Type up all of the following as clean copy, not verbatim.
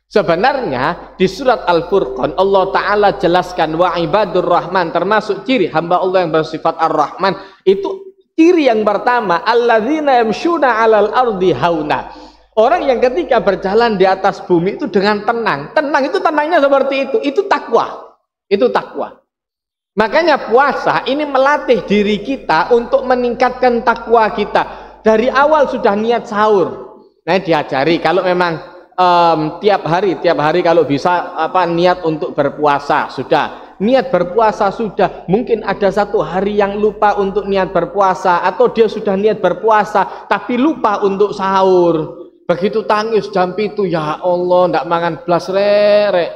Sebenarnya di surat Al-Furqan Allah Ta'ala jelaskan wa ibadur rahman, termasuk ciri hamba Allah yang bersifat ar-Rahman itu ciri yang pertama alladzina yamshuna 'alal ardi hauna. Orang yang ketika berjalan di atas bumi itu dengan tenang. Tenang itu tenangnya seperti itu. Itu takwa. Itu takwa. Makanya puasa ini melatih diri kita untuk meningkatkan takwa kita. Dari awal sudah niat sahur. Nah, diajari kalau memang tiap hari kalau bisa niat untuk berpuasa sudah, niat berpuasa sudah, mungkin ada satu hari yang lupa untuk niat berpuasa atau dia sudah niat berpuasa tapi lupa untuk sahur, begitu tangis jam itu ya Allah ndak mangan blas rek.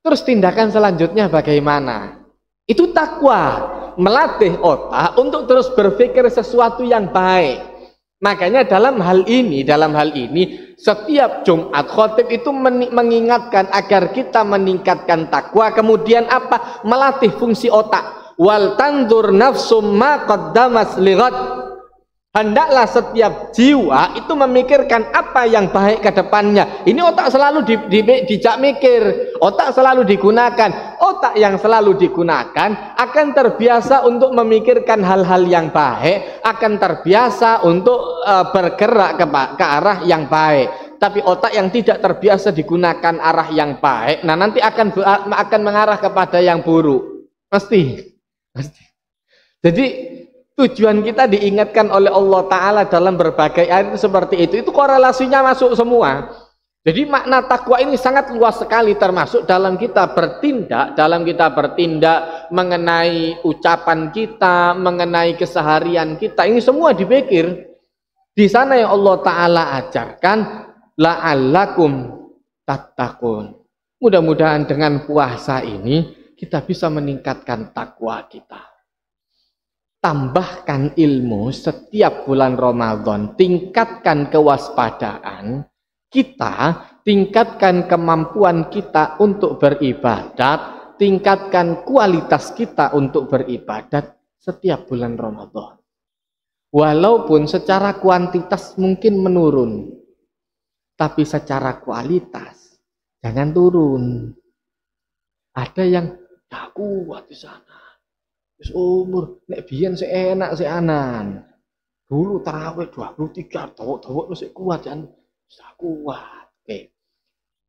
Terus tindakan selanjutnya bagaimana? Itu takwa, melatih otak untuk terus berpikir sesuatu yang baik. Makanya dalam hal ini setiap Jumat khotib itu mengingatkan agar kita meningkatkan takwa, kemudian apa? Melatih fungsi otak. Wal tandur nafsum ma qaddamas lighad. Hendaklah setiap jiwa itu memikirkan apa yang baik ke depannya. Ini otak selalu dijak mikir, otak selalu digunakan. Otak yang selalu digunakan akan terbiasa untuk memikirkan hal-hal yang baik, akan terbiasa untuk bergerak ke arah yang baik. Tapi otak yang tidak terbiasa digunakan arah yang baik, nah nanti akan mengarah kepada yang buruk. Mesti. Jadi tujuan kita diingatkan oleh Allah Ta'ala dalam berbagai ayat itu seperti itu. Itu korelasinya masuk semua. Jadi makna takwa ini sangat luas sekali, termasuk dalam kita bertindak mengenai ucapan kita, mengenai keseharian kita. Ini semua dipikir. Di sana yang Allah Ta'ala ajarkan la'allakum tattaqun. Mudah-mudahan dengan puasa ini kita bisa meningkatkan takwa kita. Tambahkan ilmu setiap bulan Ramadan, tingkatkan kewaspadaan kita, tingkatkan kemampuan kita untuk beribadat, tingkatkan kualitas kita untuk beribadat setiap bulan Ramadan. Walaupun secara kuantitas mungkin menurun, tapi secara kualitas jangan turun. Ada yang tak kuat di sana. Wis umur nek biyen sik enak sik anan. Dulu tarawih 23 dawuk-dawuk wis kuat jan sak kuat. Oke.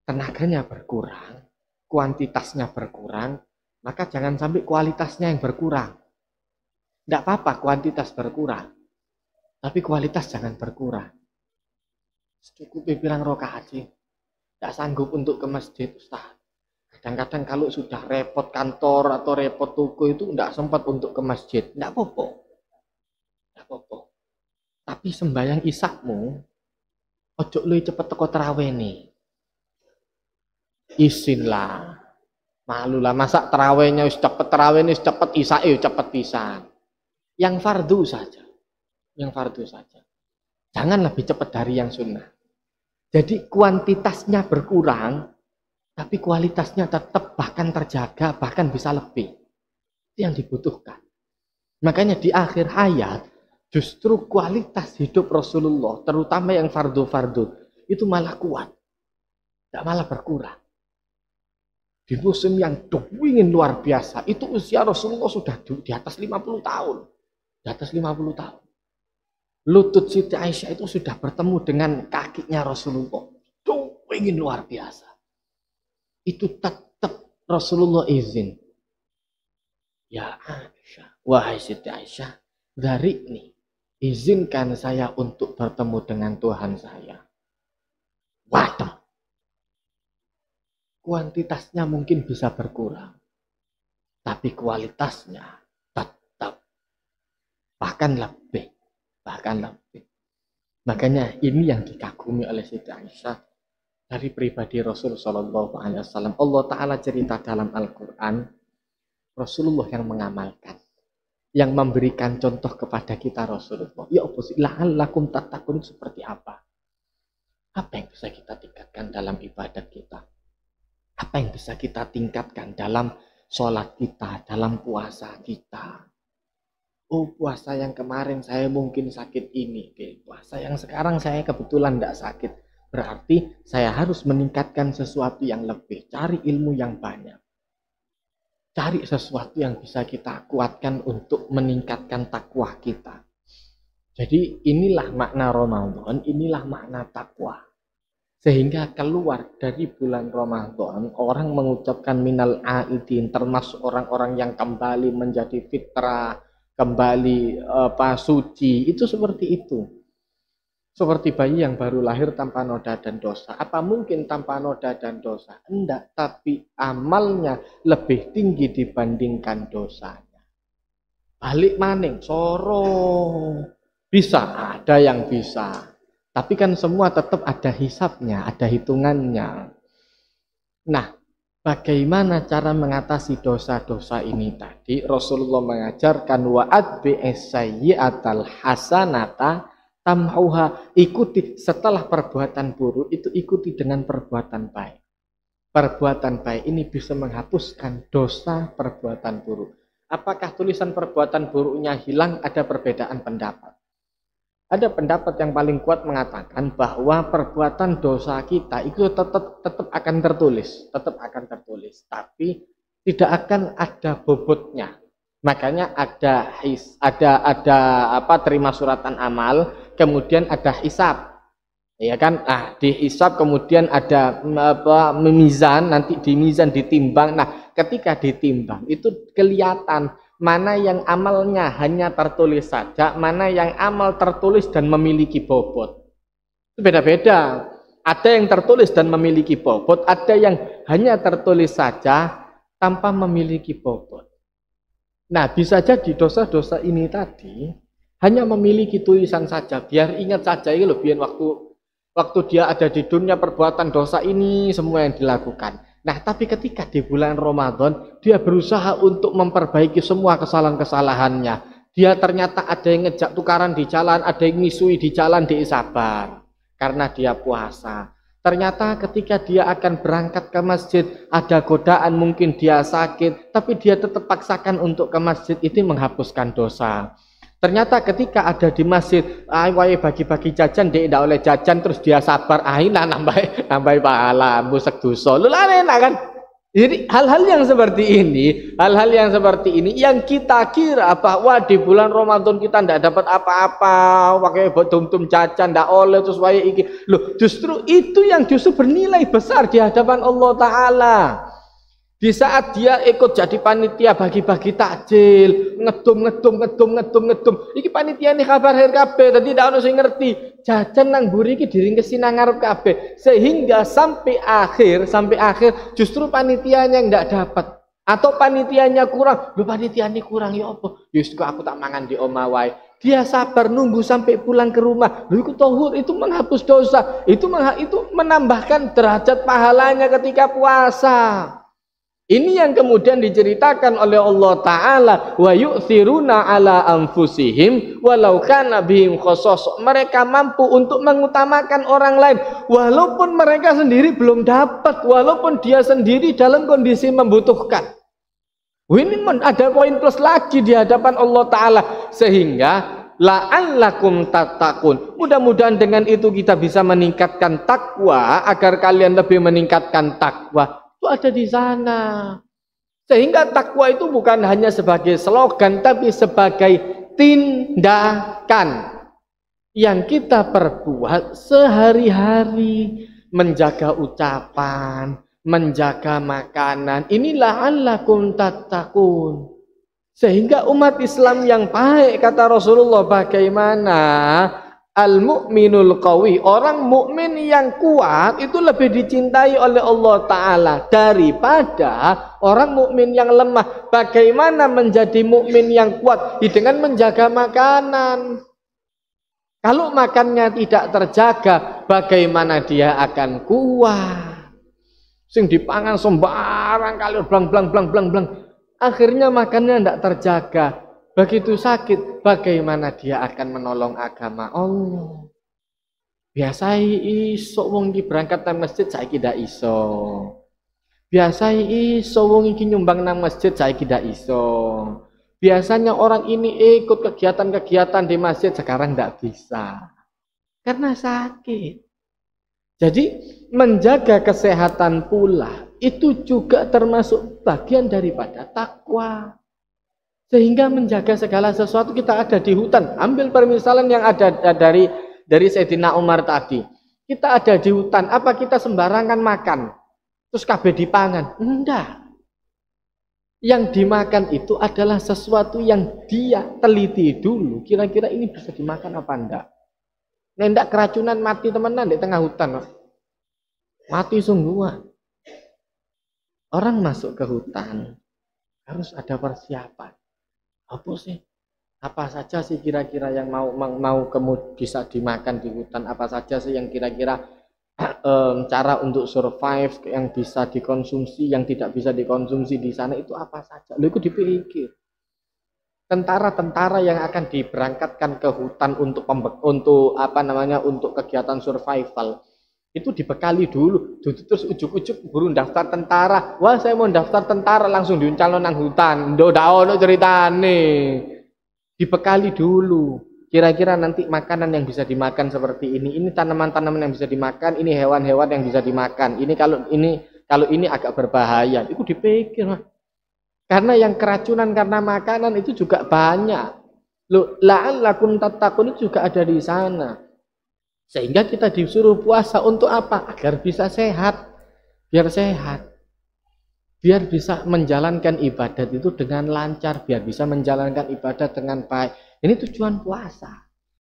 Tenaganya berkurang, kuantitasnya berkurang, maka jangan sampai kualitasnya yang berkurang. Enggak apa-apa kuantitas berkurang. Tapi kualitas jangan berkurang. Cukup bilang rakaat sih. Enggak sanggup untuk ke masjid, Ustaz. Kadang-kadang kalau sudah repot kantor atau repot toko itu tidak sempat untuk ke masjid. Tidak apa-apa. Tapi sembahyang isakmu, ojo lu cepet teko terawih nih. Isin lah. Malu lah, masa terawihnya cepet, terawih ini cepet, isak cepet pisan. Yang fardu saja. Jangan lebih cepat dari yang sunnah. Jadi kuantitasnya berkurang, tapi kualitasnya tetap bahkan terjaga, bahkan bisa lebih. Itu yang dibutuhkan. Makanya di akhir hayat, justru kualitas hidup Rasulullah, terutama yang fardu-fardu, itu malah kuat. Tidak malah berkurang. Di musim yang dingin luar biasa, itu usia Rasulullah sudah di atas 50 tahun. Di atas 50 tahun. Lutut Siti Aisyah itu sudah bertemu dengan kakinya Rasulullah. Dingin luar biasa. Itu tetap Rasulullah izin. Ya Aisyah, wahai Siti Aisyah, dari ini izinkan saya untuk bertemu dengan Tuhan saya. Waduh. Kuantitasnya mungkin bisa berkurang, tapi kualitasnya tetap bahkan lebih. Makanya ini yang dikagumi oleh Siti Aisyah dari pribadi Rasul Shallallahu Alaihi Wasallam. Allah Taala cerita dalam Al-Quran, Rasulullah yang mengamalkan, yang memberikan contoh kepada kita Rasulullah. Ya apa sih? La'allakum tattaqun seperti apa? Apa yang bisa kita tingkatkan dalam ibadat kita? Apa yang bisa kita tingkatkan dalam sholat kita, dalam puasa kita? Oh, puasa yang kemarin saya mungkin sakit ini. Puasa yang sekarang saya kebetulan tidak sakit. Berarti saya harus meningkatkan sesuatu yang lebih, cari ilmu yang banyak. Cari sesuatu yang bisa kita kuatkan untuk meningkatkan takwa kita. Jadi inilah makna Ramadan, inilah makna takwa. Sehingga keluar dari bulan Ramadan, orang mengucapkan minal aidin, termasuk orang-orang yang kembali menjadi fitrah, kembali suci, itu seperti itu. Seperti bayi yang baru lahir tanpa noda dan dosa. Apa mungkin tanpa noda dan dosa? Enggak, tapi amalnya lebih tinggi dibandingkan dosanya. Balik maning, sorong. Bisa, ada yang bisa. Tapi kan semua tetap ada hisabnya, ada hitungannya. Nah, bagaimana cara mengatasi dosa-dosa ini tadi? Rasulullah mengajarkan wa'ad bi'as-sayyi'atal hasanata tamhuha, ikuti setelah perbuatan buruk itu ikuti dengan perbuatan baik. Perbuatan baik ini bisa menghapuskan dosa perbuatan buruk. Apakah tulisan perbuatan buruknya hilang? Ada perbedaan pendapat. Ada pendapat yang paling kuat mengatakan bahwa perbuatan dosa kita itu tetap akan tertulis, tapi tidak akan ada bobotnya. Makanya ada terima suratan amal, kemudian ada hisab. Ya kan? Di hisab kemudian ada mizan, nanti di mizan ditimbang. Nah, ketika ditimbang itu kelihatan mana yang amalnya hanya tertulis saja, mana yang amal tertulis dan memiliki bobot. Itu beda-beda. Ada yang tertulis dan memiliki bobot, ada yang hanya tertulis saja tanpa memiliki bobot. Nah, bisa jadi dosa-dosa ini tadi hanya memiliki tulisan saja, biar ingat saja itu loh, biar waktu dia ada di dunia perbuatan dosa ini semua yang dilakukan. Nah, tapi ketika di bulan Ramadan dia berusaha untuk memperbaiki semua kesalahan-kesalahannya. Dia ternyata ada yang ngejak tukaran di jalan, ada yang ngisui di jalan, dia sabar karena dia puasa. Ternyata ketika dia akan berangkat ke masjid, ada godaan, mungkin dia sakit, tapi dia tetap paksakan untuk ke masjid, itu menghapuskan dosa. Ternyata ketika ada di masjid, bagi-bagi jajan, dia tidak oleh jajan, terus dia sabar, nambah pahala, busek dosa. Lu enak kan? Jadi hal-hal yang seperti ini yang kita kira bahwa di bulan Ramadan kita tidak dapat apa-apa, pakai tum-tum jajan tidak oleh terus wae iki. Loh, justru itu yang justru bernilai besar di hadapan Allah Taala. Di saat dia ikut jadi panitia bagi-bagi takjil, ngedum. Iki panitia ini kabar her kabeh, tadi tidak ono sing ngerti. Jajan nang mburi iki diringkesi nang ngarep kabeh. Sehingga sampai akhir justru panitianya ndak dapat. Atau panitianya kurang. Lho panitiane kurang ya apa? Ya aku tak mangan di omah wae. Dia sabar nunggu sampai pulang ke rumah. Lho iku tauhid, itu menghapus dosa. Itu menambahkan derajat pahalanya ketika puasa. Ini yang kemudian diceritakan oleh Allah Ta'ala, wa yu'thiruna ala anfusihim walau kana bihim khosos. Mereka mampu untuk mengutamakan orang lain walaupun mereka sendiri belum dapat, walaupun dia sendiri dalam kondisi membutuhkan. Ini ada poin plus lagi di hadapan Allah Ta'ala, sehingga la'allakum tattaqun. Mudah-mudahan dengan itu kita bisa meningkatkan takwa, agar kalian lebih meningkatkan takwa. Itu ada di sana. Sehingga takwa itu bukan hanya sebagai slogan, tapi sebagai tindakan yang kita perbuat sehari-hari, menjaga ucapan, menjaga makanan. Inilah la'allakum tattaqun. Sehingga umat Islam yang baik, kata Rasulullah, bagaimana al-mu'minul qawi, orang mukmin yang kuat itu lebih dicintai oleh Allah Ta'ala daripada orang mukmin yang lemah. Bagaimana menjadi mukmin yang kuat? Dengan menjaga makanan. Kalau makannya tidak terjaga, bagaimana dia akan kuat? Sing dipangan sembarang kali blang. Akhirnya makannya tidak terjaga. Begitu sakit, bagaimana dia akan menolong agama Allah? Biasa iso wong iki berangkat nang masjid, saiki ndak iso. Biasa iso wong iki nyumbang nang masjid, saiki ndak iso. Biasanya orang ini ikut kegiatan-kegiatan di masjid, sekarang ndak bisa. Karena sakit. Jadi menjaga kesehatan pula itu juga termasuk bagian daripada takwa. Sehingga menjaga segala sesuatu, kita ada di hutan. Ambil permisalan yang ada dari Sayyidina Umar tadi. Kita ada di hutan, apa kita sembarangan makan? Terus kabeh dipangan? Enggak. Yang dimakan itu adalah sesuatu yang dia teliti dulu. Kira-kira ini bisa dimakan apa enggak? Nendak keracunan mati temenan di tengah hutan. Mati sungguhan. Orang masuk ke hutan harus ada persiapan. Apa sih? Apa saja sih kira-kira yang mau bisa dimakan di hutan? Apa saja sih yang kira-kira cara untuk survive yang bisa dikonsumsi, yang tidak bisa dikonsumsi di sana itu apa saja? Lalu itu dipikir. Tentara-tentara yang akan diberangkatkan ke hutan untuk kegiatan survival itu dibekali dulu. Terus ujuk-ujuk guru daftar tentara. Wah, saya mau daftar tentara, langsung diuncalon nang hutan. Ndak ono ceritane. Dibekali dulu. Kira-kira nanti makanan yang bisa dimakan seperti ini tanaman-tanaman yang bisa dimakan, ini hewan-hewan yang bisa dimakan. Ini kalau ini agak berbahaya. Itu dipikir, Mas. Karena yang keracunan karena makanan itu juga banyak. La'allakum tattaqun itu juga ada di sana. Sehingga kita disuruh puasa untuk apa? Agar bisa sehat. Biar sehat. Biar bisa menjalankan ibadat itu dengan lancar. Biar bisa menjalankan ibadat dengan baik. Ini tujuan puasa.